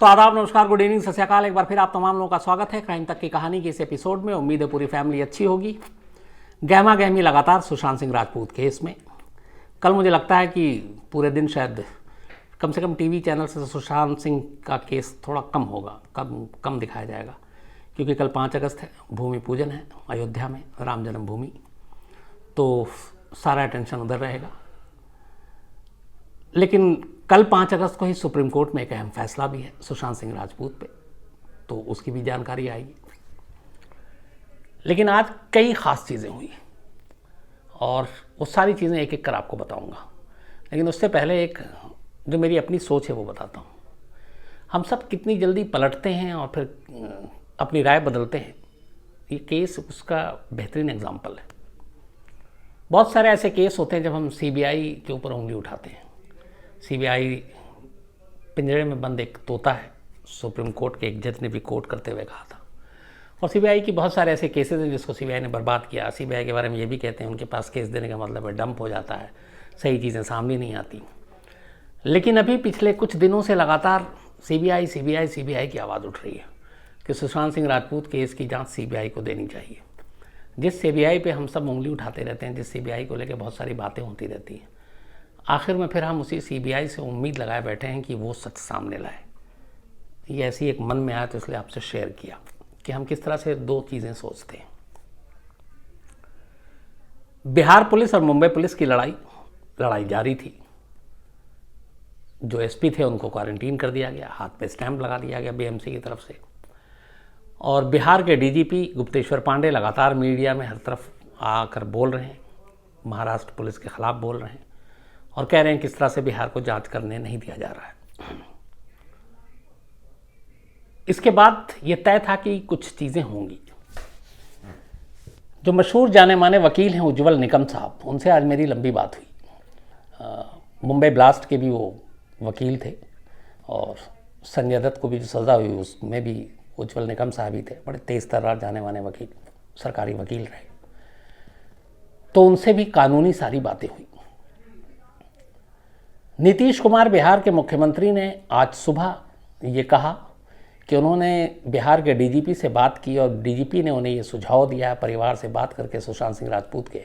तो आदाब, नमस्कार, गुड इवनिंग, सत श्री अकाल। एक बार फिर आप तमाम लोगों का स्वागत है क्राइम तक की कहानी के इस एपिसोड में। उम्मीद है पूरी फैमिली अच्छी होगी। गहमा गहमी लगातार सुशांत सिंह राजपूत केस में। कल मुझे लगता है कि पूरे दिन शायद कम से कम टीवी चैनल से सुशांत सिंह का केस थोड़ा कम होगा, कम दिखाया जाएगा, क्योंकि कल 5 अगस्त है, भूमि पूजन है अयोध्या में, राम जन्मभूमि, तो सारा अटेंशन उधर रहेगा। लेकिन कल 5 अगस्त को ही सुप्रीम कोर्ट में एक अहम फैसला भी है सुशांत सिंह राजपूत पे, तो उसकी भी जानकारी आएगी। लेकिन आज कई ख़ास चीज़ें हुई और वो सारी चीज़ें एक एक कर आपको बताऊंगा। लेकिन उससे पहले एक जो मेरी अपनी सोच है वो बताता हूँ। हम सब कितनी जल्दी पलटते हैं और फिर अपनी राय बदलते हैं, ये केस उसका बेहतरीन एग्जाम्पल है। बहुत सारे ऐसे केस होते हैं जब हम सीबीआई के ऊपर उंगली उठाते हैं। सीबीआई पिंजरे में बंद एक तोता है, सुप्रीम कोर्ट के एक जज ने भी कोर्ट करते हुए कहा था। और सीबीआई की बहुत सारे ऐसे केसेस हैं जिसको सीबीआई ने बर्बाद किया। सीबीआई के बारे में ये भी कहते हैं उनके पास केस देने का मतलब है डंप हो जाता है, सही चीज़ें सामने नहीं आती। लेकिन अभी पिछले कुछ दिनों से लगातार सीबीआई की आवाज़ उठ रही है कि सुशांत सिंह राजपूत केस की जाँच सीबीआई को देनी चाहिए। जिस सीबीआई पे हम सब उंगली उठाते रहते हैं, जिस सीबीआई को लेकर बहुत सारी बातें होती रहती हैं, आखिर में फिर हम उसी सीबीआई से उम्मीद लगाए बैठे हैं कि वो सच सामने लाए। ये ऐसी एक मन में आया तो इसलिए आपसे शेयर किया कि हम किस तरह से दो चीज़ें सोचते हैं। बिहार पुलिस और मुंबई पुलिस की लड़ाई जारी थी। जो एसपी थे उनको क्वारंटीन कर दिया गया, हाथ पे स्टैंप लगा दिया गया बीएमसी की तरफ से। और बिहार के डीजीपी गुप्तेश्वर पांडे लगातार मीडिया में हर तरफ आकर बोल रहे हैं, महाराष्ट्र पुलिस के खिलाफ बोल रहे हैं और कह रहे हैं किस तरह से बिहार को जांच करने नहीं दिया जा रहा है। इसके बाद ये तय था कि कुछ चीज़ें होंगी। जो मशहूर जाने माने वकील हैं उज्जवल निकम साहब, उनसे आज मेरी लंबी बात हुई। मुंबई ब्लास्ट के भी वो वकील थे और संजय दत्त को भी जो सज़ा हुई उसमें भी उज्जवल निकम साहब ही थे। बड़े तेज़ तर्रार जाने माने वकील, सरकारी वकील रहे। तो उनसे भी कानूनी सारी बातें हुई। नीतीश कुमार बिहार के मुख्यमंत्री ने आज सुबह ये कहा कि उन्होंने बिहार के डीजीपी से बात की और डीजीपी ने उन्हें ये सुझाव दिया परिवार से बात करके सुशांत सिंह राजपूत के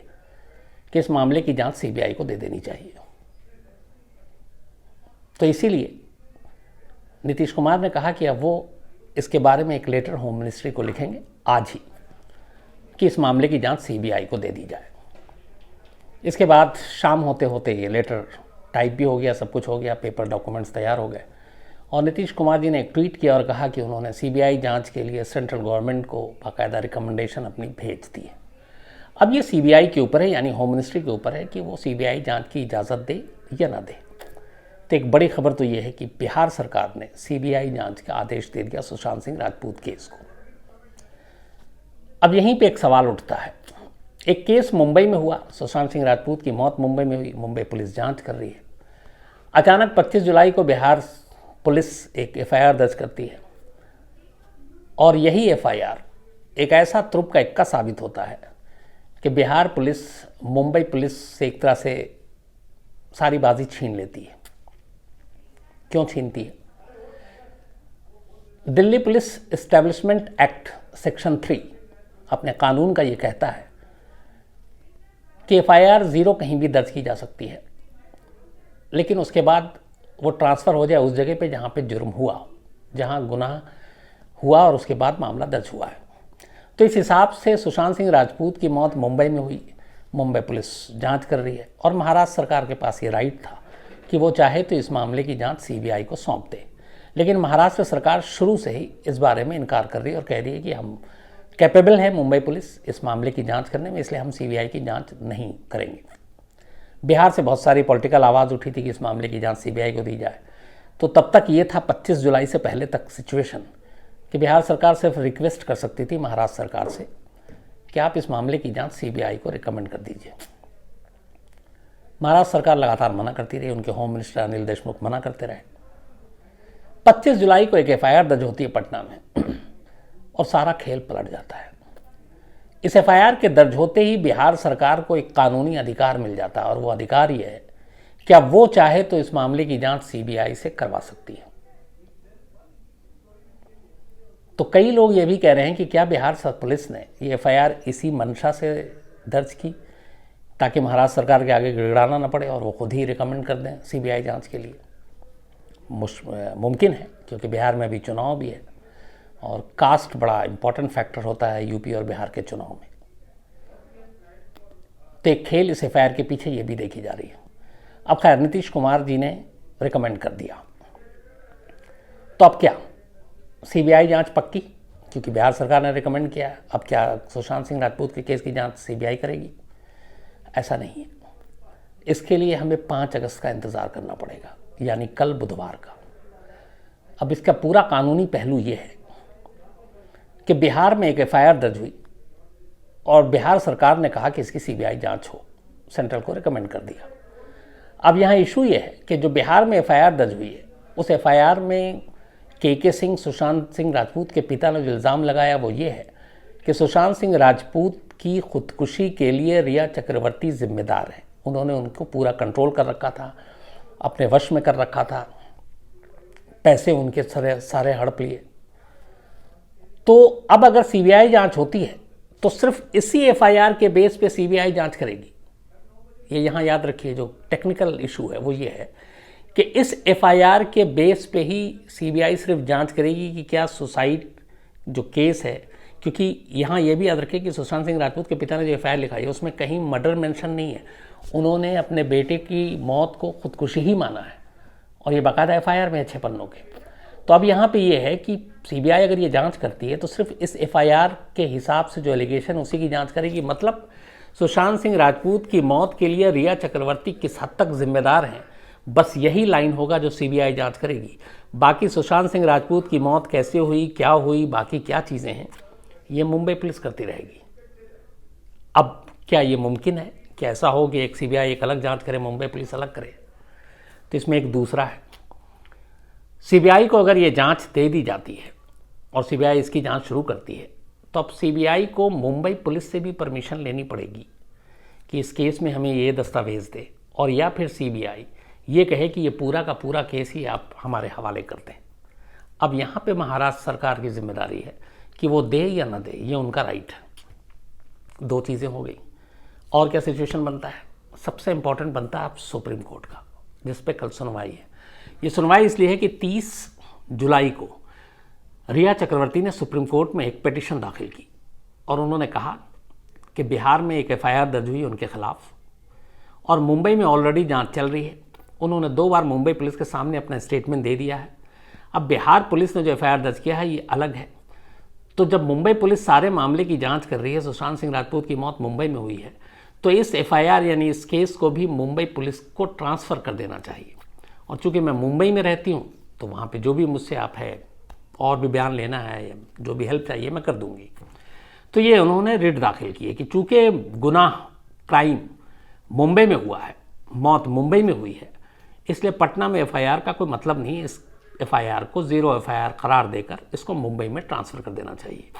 कि इस मामले की जांच सीबीआई को दे देनी चाहिए। तो इसीलिए नीतीश कुमार ने कहा कि अब वो इसके बारे में एक लेटर होम मिनिस्ट्री को लिखेंगे आज ही कि इस मामले की जांच सीबीआई को दे दी जाए। इसके बाद शाम होते होते ये लेटर टाइप भी हो गया, सब कुछ हो गया, पेपर डॉक्यूमेंट्स तैयार हो गए और नीतीश कुमार जी ने एक ट्वीट किया और कहा कि उन्होंने सीबीआई जांच के लिए सेंट्रल गवर्नमेंट को बाकायदा रिकमेंडेशन अपनी भेज दी है। अब ये सीबीआई के ऊपर है, यानी होम मिनिस्ट्री के ऊपर है कि वो सीबीआई जांच की इजाज़त दे या ना दे। तो एक बड़ी खबर तो ये है कि बिहार सरकार ने सीबीआई जांच का आदेश दे दिया सुशांत सिंह राजपूत केस को। अब यहीं पे एक सवाल उठता है, एक केस मुंबई में हुआ, सुशांत सिंह राजपूत की मौत मुंबई में हुई, मुंबई पुलिस जांच कर रही है। अचानक 25 जुलाई को बिहार पुलिस एक एफआईआर दर्ज करती है और यही एफआईआर एक ऐसा तुरुप का इक्का साबित होता है कि बिहार पुलिस मुंबई पुलिस से एक तरह से सारी बाजी छीन लेती है। क्यों छीनती है? Delhi police establishment act section 3 अपने कानून का ये कहता है कि एफआईआर 0 कहीं भी दर्ज की जा सकती है, लेकिन उसके बाद वो ट्रांसफ़र हो जाए उस जगह पे जहाँ पे जुर्म हुआ, जहाँ गुनाह हुआ और उसके बाद मामला दर्ज हुआ है। तो इस हिसाब से सुशांत सिंह राजपूत की मौत मुंबई में हुई, मुंबई पुलिस जांच कर रही है और महाराष्ट्र सरकार के पास ये राइट था कि वो चाहे तो इस मामले की जांच सीबीआई को सौंप दे। लेकिन महाराष्ट्र सरकार शुरू से ही इस बारे में इनकार कर रही है और कह रही है कि हम कैपेबल है मुंबई पुलिस इस मामले की जांच करने में, इसलिए हम सीबीआई की जांच नहीं करेंगे। बिहार से बहुत सारी पॉलिटिकल आवाज़ उठी थी कि इस मामले की जांच सीबीआई को दी जाए। तो तब तक ये था 25 जुलाई से पहले तक सिचुएशन कि बिहार सरकार सिर्फ रिक्वेस्ट कर सकती थी महाराष्ट्र सरकार से कि आप इस मामले की जांच सीबीआई को रिकमेंड कर दीजिए। महाराष्ट्र सरकार लगातार मना करती रही, उनके होम मिनिस्टर अनिल देशमुख मना करते रहे। 25 जुलाई को एक एफआईआर दर्ज होती है पटना में और सारा खेल पलट जाता है। इस एफआईआर के दर्ज होते ही बिहार सरकार को एक कानूनी अधिकार मिल जाता है और वो अधिकार ये है कि अब वो चाहे तो इस मामले की जांच सीबीआई से करवा सकती है। तो कई लोग ये भी कह रहे हैं कि क्या बिहार पुलिस ने ये एफआईआर इसी मंशा से दर्ज की ताकि महाराष्ट्र सरकार के आगे गिड़गिड़ाना न पड़े और वो खुद ही रिकमेंड कर दें सीबीआई जांच के लिए। मुमकिन है, क्योंकि बिहार में अभी चुनाव भी है और कास्ट बड़ा इंपॉर्टेंट फैक्टर होता है यूपी और बिहार के चुनाव में। तो एक खेल इस एफआईआर के पीछे ये भी देखी जा रही है। अब खैर नीतीश कुमार जी ने रिकमेंड कर दिया, तो अब क्या सीबीआई जांच पक्की, क्योंकि बिहार सरकार ने रिकमेंड किया। अब क्या सुशांत सिंह राजपूत के केस की जांच सीबीआई करेगी? ऐसा नहीं है। इसके लिए हमें 5 अगस्त का इंतज़ार करना पड़ेगा, यानी कल बुधवार का। अब इसका पूरा कानूनी पहलू ये है कि बिहार में एक एफआईआर दर्ज हुई और बिहार सरकार ने कहा कि इसकी सीबीआई जांच हो, सेंट्रल को रिकमेंड कर दिया। अब यहाँ इशू ये है कि जो बिहार में एफआईआर दर्ज हुई है, उस एफआईआर में के सिंह, सुशांत सिंह राजपूत के पिता ने जो इल्ज़ाम लगाया वो ये है कि सुशांत सिंह राजपूत की खुदकुशी के लिए रिया चक्रवर्ती जिम्मेदार है। उन्होंने उनको पूरा कंट्रोल कर रखा था, अपने वश में कर रखा था, पैसे उनके सारे हड़प लिए। तो अब अगर सीबीआई जांच होती है तो सिर्फ इसी एफआईआर के बेस पे सीबीआई जांच करेगी। ये यहाँ याद रखिए, जो टेक्निकल इशू है वो ये है कि इस एफआईआर के बेस पे ही सीबीआई सिर्फ जांच करेगी कि क्या सुसाइड जो केस है, क्योंकि यहाँ ये भी याद रखिए कि सुशांत सिंह राजपूत के पिता ने जो एफआईआर लिखा है उसमें कहीं मर्डर मेंशन नहीं है। उन्होंने अपने बेटे की मौत को खुदकुशी ही माना है और ये बाकायदा एफआईआर में है 6 पन्नों के। तो अब यहाँ पे ये है कि सीबीआई अगर ये जांच करती है तो सिर्फ इस एफआईआर के हिसाब से जो एलिगेशन उसी की जांच करेगी। मतलब सुशांत सिंह राजपूत की मौत के लिए रिया चक्रवर्ती किस हद तक जिम्मेदार हैं, बस यही लाइन होगा जो सीबीआई जांच करेगी। बाकी सुशांत सिंह राजपूत की मौत कैसे हुई, क्या हुई, बाकी क्या चीज़ें हैं, ये मुंबई पुलिस करती रहेगी। अब क्या ये मुमकिन है कि ऐसा हो कि एक सीबीआई एक अलग जांच करे, मुंबई पुलिस अलग करे? तो इसमें एक दूसरा है, सीबीआई को अगर ये जांच दे दी जाती है और सीबीआई इसकी जांच शुरू करती है तो अब सीबीआई को मुंबई पुलिस से भी परमिशन लेनी पड़ेगी कि इस केस में हमें ये दस्तावेज दे, और या फिर सीबीआई ये कहे कि ये पूरा का पूरा केस ही आप हमारे हवाले कर दें। अब यहाँ पे महाराष्ट्र सरकार की जिम्मेदारी है कि वो दे या ना दे, ये उनका राइट है। 2 चीज़ें हो गई। और क्या सिचुएशन बनता है? सबसे इंपॉर्टेंट बनता है अब सुप्रीम कोर्ट का, जिस पे कल सुनवाई है। ये सुनवाई इसलिए है कि 30 जुलाई को रिया चक्रवर्ती ने सुप्रीम कोर्ट में एक पिटीशन दाखिल की और उन्होंने कहा कि बिहार में एक एफआईआर दर्ज हुई उनके खिलाफ और मुंबई में ऑलरेडी जांच चल रही है। उन्होंने 2 बार मुंबई पुलिस के सामने अपना स्टेटमेंट दे दिया है। अब बिहार पुलिस ने जो एफआईआर दर्ज किया है ये अलग है। तो जब मुंबई पुलिस सारे मामले की जांच कर रही है, सुशांत सिंह राजपूत की मौत मुंबई में हुई है, तो इस एफआईआर यानी इस केस को भी मुंबई पुलिस को ट्रांसफ़र कर देना चाहिए। और चूँकि मैं मुंबई में रहती हूँ तो वहाँ पे जो भी मुझसे आप है और भी बयान लेना है या जो भी हेल्प चाहिए मैं कर दूँगी। तो ये उन्होंने रिट दाखिल की है कि चूँकि गुनाह, क्राइम मुंबई में हुआ है, मौत मुंबई में हुई है, इसलिए पटना में एफआईआर का कोई मतलब नहीं। इस एफआईआर को 0 एफआईआर करार देकर इसको मुंबई में ट्रांसफ़र कर देना चाहिए।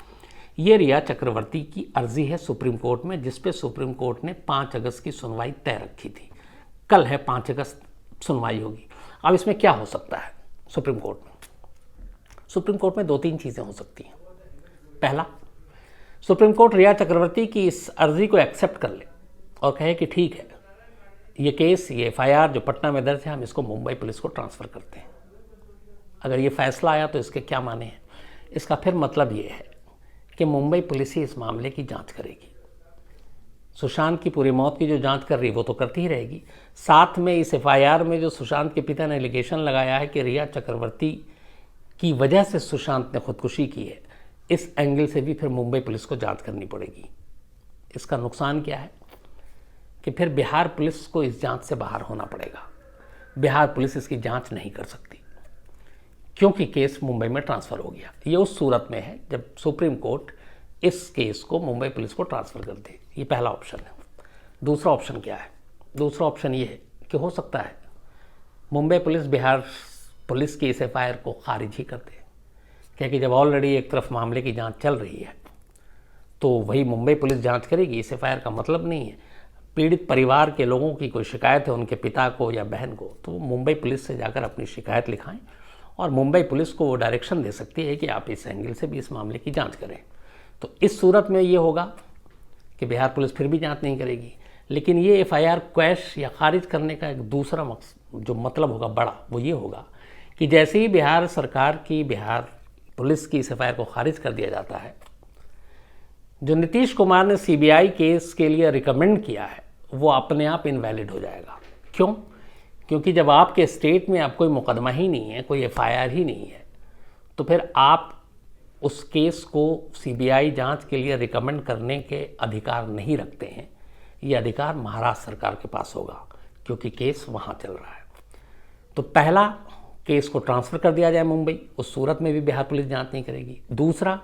ये रिया चक्रवर्ती की अर्जी है सुप्रीम कोर्ट में, जिस पे सुप्रीम कोर्ट ने 5 अगस्त की सुनवाई तय रखी थी। कल है 5 अगस्त सुनवाई होगी। अब इसमें क्या हो सकता है सुप्रीम कोर्ट में? सुप्रीम कोर्ट में 2-3 चीज़ें हो सकती हैं। पहला, सुप्रीम कोर्ट रिया चक्रवर्ती की इस अर्जी को एक्सेप्ट कर ले और कहे कि ठीक है, ये केस, ये एफआईआर जो पटना में दर्ज है, हम इसको मुंबई पुलिस को ट्रांसफ़र करते हैं। अगर ये फैसला आया तो इसके क्या माने हैं? इसका फिर मतलब ये है कि मुंबई पुलिस ही इस मामले की जांच करेगी। सुशांत की पूरी मौत की जो जांच कर रही है वो तो करती ही रहेगी, साथ में इस एफआईआर में जो सुशांत के पिता ने एलिगेशन लगाया है कि रिया चक्रवर्ती की वजह से सुशांत ने खुदकुशी की है, इस एंगल से भी फिर मुंबई पुलिस को जांच करनी पड़ेगी। इसका नुकसान क्या है कि फिर बिहार पुलिस को इस जांच से बाहर होना पड़ेगा। बिहार पुलिस इसकी जांच नहीं कर सकती क्योंकि केस मुंबई में ट्रांसफ़र हो गया। ये उस सूरत में है जब सुप्रीम कोर्ट इस केस को मुंबई पुलिस को ट्रांसफ़र कर दे। ये पहला ऑप्शन है। दूसरा ऑप्शन क्या है? दूसरा ऑप्शन ये है कि हो सकता है मुंबई पुलिस बिहार पुलिस की इस एफआईआर को खारिज ही कर दे, क्योंकि जब ऑलरेडी एक तरफ मामले की जांच चल रही है तो वही मुंबई पुलिस जांच करेगी। इस एफआईआर का मतलब नहीं है पीड़ित परिवार के लोगों की कोई शिकायत है उनके पिता को या बहन को, तो वो मुंबई पुलिस से जाकर अपनी शिकायत लिखाएं और मुंबई पुलिस को वो डायरेक्शन दे सकती है कि आप इस एंगल से भी इस मामले की जांच करें। तो इस सूरत में ये होगा कि बिहार पुलिस फिर भी जांच नहीं करेगी, लेकिन ये एफआईआर क्वैश या खारिज करने का एक दूसरा जो मतलब होगा बड़ा, वो ये होगा कि जैसे ही बिहार सरकार की, बिहार पुलिस की इस एफआईआर को खारिज कर दिया जाता है, जो नीतीश कुमार ने सीबीआई केस के लिए रिकमेंड किया है वो अपने आप इनवैलिड हो जाएगा। क्यों? क्योंकि जब आपके स्टेट में अब कोई मुकदमा ही नहीं है, कोई एफआईआर ही नहीं है, तो फिर आप उस केस को सीबीआई जांच के लिए रिकमेंड करने के अधिकार नहीं रखते हैं। ये अधिकार महाराष्ट्र सरकार के पास होगा, क्योंकि केस वहाँ चल रहा है। तो पहला, केस को ट्रांसफ़र कर दिया जाए मुंबई, उस सूरत में भी बिहार पुलिस जांच नहीं करेगी। दूसरा,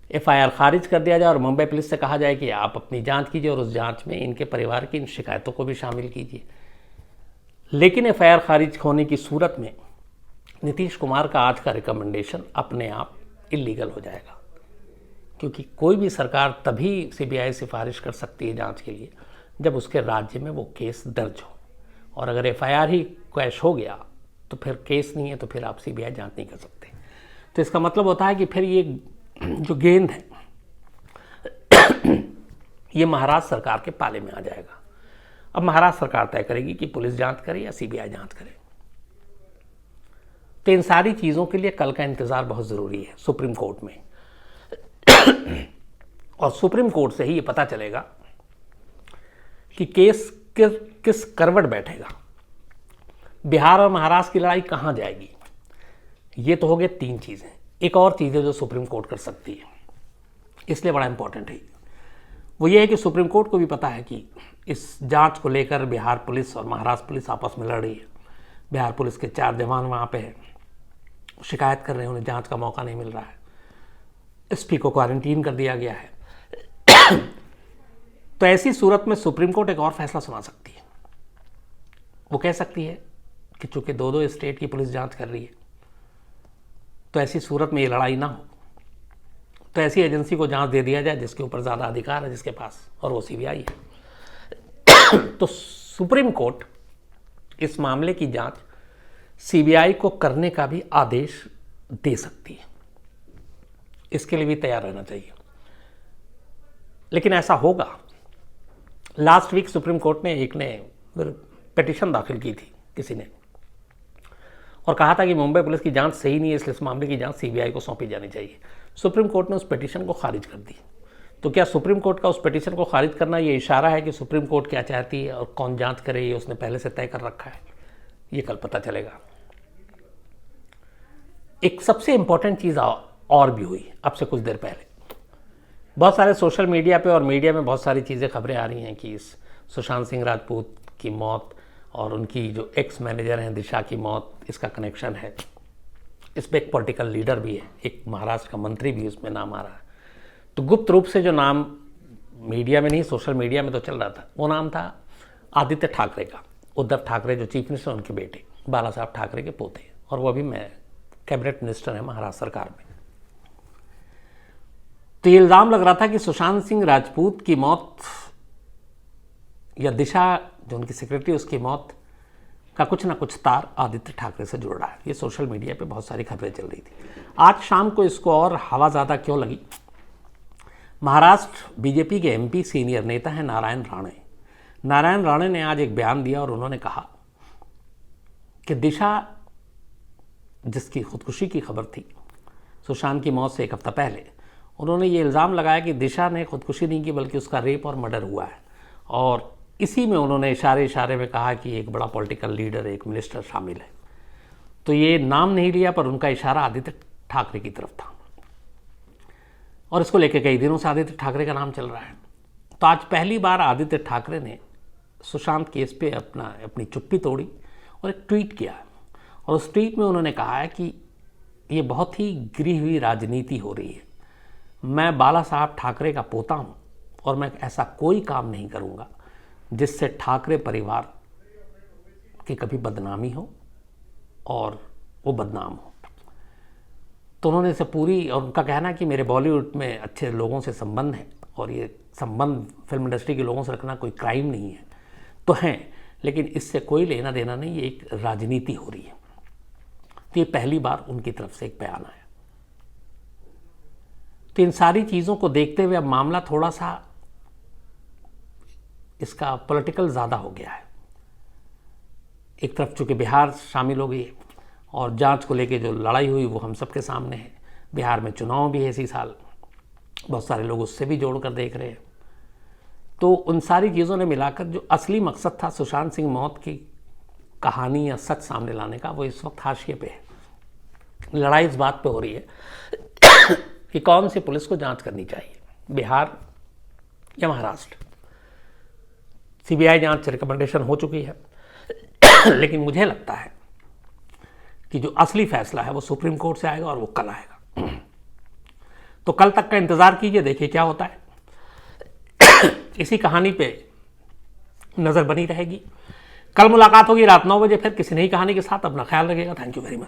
एफआईआर खारिज कर दिया जाए और मुंबई पुलिस से कहा जाए कि आप अपनी जांच कीजिए और उस जांच में इनके परिवार की इन शिकायतों को भी शामिल कीजिए। लेकिन एफआईआर खारिज होने की सूरत में नीतीश कुमार का आज का रिकमेंडेशन अपने आप इलीगल हो जाएगा, क्योंकि कोई भी सरकार तभी सीबीआई सिफारिश कर सकती है जांच के लिए जब उसके राज्य में वो केस दर्ज हो, और अगर एफआईआर ही क्वैश हो गया तो फिर केस नहीं है, तो फिर आप सीबीआई जांच नहीं कर सकते। तो इसका मतलब होता है कि फिर ये जो गेंद है ये महाराष्ट्र सरकार के पाले में आ जाएगा। अब महाराष्ट्र सरकार तय करेगी कि पुलिस जांच करे या सीबीआई जांच करे। तो इन सारी चीज़ों के लिए कल का इंतज़ार बहुत ज़रूरी है सुप्रीम कोर्ट में। और सुप्रीम कोर्ट से ही ये पता चलेगा कि केस किस करवट बैठेगा, बिहार और महाराष्ट्र की लड़ाई कहाँ जाएगी। ये तो हो गए 3 चीज़ें। एक और चीज़ है जो सुप्रीम कोर्ट कर सकती है, इसलिए बड़ा इंपॉर्टेंट है। वो ये है कि सुप्रीम कोर्ट को भी पता है कि इस जांच को लेकर बिहार पुलिस और महाराष्ट्र पुलिस आपस में लड़ रही है। बिहार पुलिस के 4 जवान वहाँ पे हैं, शिकायत कर रहे हैं, उन्हें जांच का मौका नहीं मिल रहा है, एसपी को क्वारंटीन कर दिया गया है। तो ऐसी सूरत में सुप्रीम कोर्ट एक और फैसला सुना सकती है। वो कह सकती है कि चूंकि 2-2 स्टेट की पुलिस जांच कर रही है, तो ऐसी सूरत में ये लड़ाई ना हो, तो ऐसी एजेंसी को जांच दे दिया जाए जिसके ऊपर ज़्यादा अधिकार है जिसके पास, और वो सीबीआई है। तो सुप्रीम कोर्ट इस मामले की जांच सीबीआई को करने का भी आदेश दे सकती है। इसके लिए भी तैयार रहना चाहिए। लेकिन ऐसा होगा? लास्ट वीक सुप्रीम कोर्ट ने एक ने पिटीशन दाखिल की थी किसी ने, और कहा था कि मुंबई पुलिस की जांच सही नहीं है, इसलिए इस मामले की जांच सीबीआई को सौंपी जानी चाहिए। सुप्रीम कोर्ट ने उस पिटीशन को खारिज कर दी। तो क्या सुप्रीम कोर्ट का उस पिटीशन को खारिज करना ये इशारा है कि सुप्रीम कोर्ट क्या चाहती है और कौन जांच करे, ये उसने पहले से तय कर रखा है? ये कल पता चलेगा। एक सबसे इंपॉर्टेंट चीज़ और भी हुई अब से कुछ देर पहले। बहुत सारे सोशल मीडिया पे और मीडिया में बहुत सारी चीज़ें, खबरें आ रही हैं कि इस सुशांत सिंह राजपूत की मौत और उनकी जो एक्स मैनेजर हैं दिशा की मौत, इसका कनेक्शन है। इस पर एक पॉलिटिकल लीडर भी है, एक महाराष्ट्र का मंत्री भी उसमें नाम आ रहा है। तो गुप्त रूप से जो नाम मीडिया में नहीं, सोशल मीडिया में तो चल रहा था, वो नाम था आदित्य ठाकरे का। उद्धव ठाकरे जो चीफ मिनिस्टर, उनके बेटे, बाला साहब ठाकरे के पोते, और वो अभी कैबिनेट मिनिस्टर है महाराष्ट्र सरकार में। तो ये इल्ज़ाम लग रहा था कि सुशांत सिंह राजपूत की मौत या दिशा जो उनकी सेक्रेटरी, उसकी मौत का कुछ ना कुछ तार आदित्य ठाकरे से जुड़ रहा है। ये सोशल मीडिया पे बहुत सारी खबरें चल रही थी। आज शाम को इसको और हवा ज़्यादा क्यों लगी? महाराष्ट्र बीजेपी के एमपी सीनियर नेता हैं नारायण राणे। नारायण राणे ने आज एक बयान दिया और उन्होंने कहा कि दिशा, जिसकी खुदकुशी की खबर थी सुशांत की मौत से 1 हफ्ता पहले, उन्होंने ये इल्ज़ाम लगाया कि दिशा ने खुदकुशी नहीं की बल्कि उसका रेप और मर्डर हुआ है। और इसी में उन्होंने इशारे में कहा कि एक बड़ा पॉलिटिकल लीडर, एक मिनिस्टर शामिल है। तो ये नाम नहीं लिया, पर उनका इशारा आदित्य ठाकरे की तरफ था, और इसको लेकर कई दिनों से आदित्य ठाकरे का नाम चल रहा है। तो आज पहली बार आदित्य ठाकरे ने सुशांत केस पे अपनी चुप्पी तोड़ी और एक ट्वीट किया, और उस ट्वीट में उन्होंने कहा है कि ये बहुत ही गिरी हुई राजनीति हो रही है। मैं बाला साहब ठाकरे का पोता हूँ और मैं ऐसा कोई काम नहीं करूँगा जिससे ठाकरे परिवार की कभी बदनामी हो और वो बदनाम हो। तो उन्होंने इसे पूरी, और उनका कहना कि मेरे बॉलीवुड में अच्छे लोगों से संबंध है और ये संबंध फिल्म इंडस्ट्री के लोगों से रखना कोई क्राइम नहीं है, तो हैं, लेकिन इससे कोई लेना देना नहीं, ये एक राजनीति हो रही है। तो ये पहली बार उनकी तरफ से एक बयान आया। तो इन सारी चीज़ों को देखते हुए अब मामला थोड़ा सा इसका पॉलिटिकल ज़्यादा हो गया है। एक तरफ चूँकि बिहार शामिल हो गई और जांच को लेके जो लड़ाई हुई वो हम सबके सामने है। बिहार में चुनाव भी है इसी साल, बहुत सारे लोग उससे भी जोड़कर देख रहे हैं। तो उन सारी चीज़ों ने मिलाकर जो असली मकसद था सुशांत सिंह मौत की कहानी या सच सामने लाने का, वो इस वक्त हाशिए पे है। लड़ाई इस बात पे हो रही है कि कौन सी पुलिस को जांच करनी चाहिए, बिहार या महाराष्ट्र। सीबीआई जांच रिकमेंडेशन हो चुकी है लेकिन मुझे लगता है कि जो असली फैसला है वो सुप्रीम कोर्ट से आएगा और वो कल आएगा। तो कल तक का इंतजार कीजिए, देखिए क्या होता है। इसी कहानी पे नजर बनी रहेगी। कल मुलाकात होगी रात 9 बजे फिर किसी नई कहानी के साथ। अपना ख्याल रखिएगा। Thank you very much.